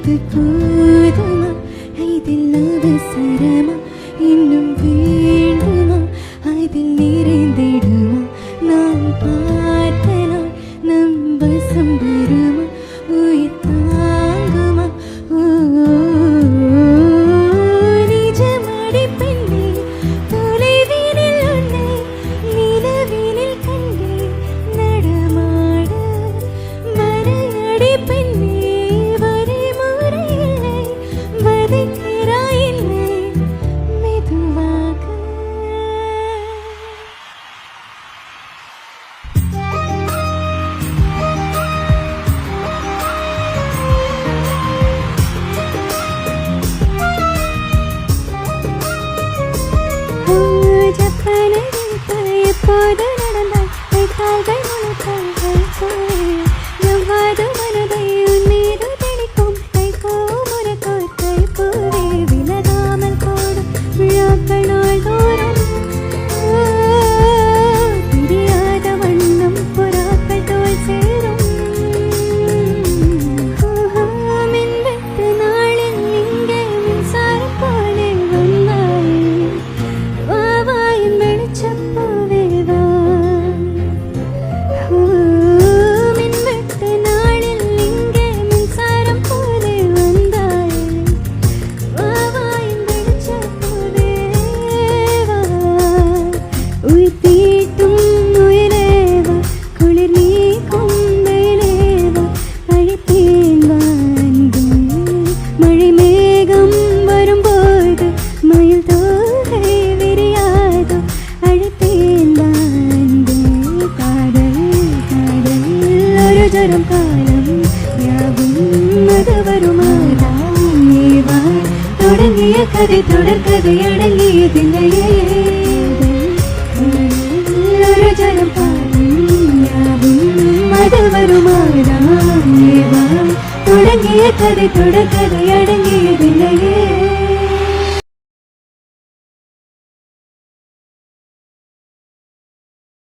இது போதுமா இதில் அவசரமா இன்னும் வேண்டுமா அதில் நிறைந்திடுமா நாம் பார்த்தனா நம் வசம் வருமா உயிர் தாங்குமா நிஜமடி பெண்ணே தொலைவினில் உன்னை நிலவினில் கண்டேன் நடமாட வரையடி பெண்ணே வரைமுறை இல்லை வதைக்கிறாய் இல்லை மெதுவாக எப்போது நடந்தாய் கால்கள் முளைத்தாய் எவ்வாறு மனதை உன் மீது திணிக்கும் கைகோ முறைக்கோர் கைப்பூவே விலகாமல் போடும் விழாக்கள் நாள்தோறும் பிரியாத வண்ணம் புறாக்கள் தோல் சேரும் மின்வெட்டு நாளில் இங்கே மின்சாரம் போலே வந்தாய் வாவாயின் வெளிச்சப்பூவே வா மின்வெட்டு நாளில் இங்கே மின்சாரம் போலே வந்தாய் வாவாயின் வெளிச்சப்பூவே வா உயிர் தீட்டும் உயிரேவா குளிர் நீக்கும் வேலேவா அழைத்தேன் வான்பே மழை மேகம் வரும்போது மயில் தோகை விரியாதோ அழைத்தேன் வான்பே காதல் காதல் ஒரு ஜரம் காலம் யாவும் அது வருமாதான் ஏவா தொடங்கிய கதை தொடர்கதை அடங்கியதில்லையே ஒரு ஜனம் காலம் யாவும் அது வருமாதான் ஏவா தொடங்கிய கதை தொடர்கதை அடங்கியதில்லை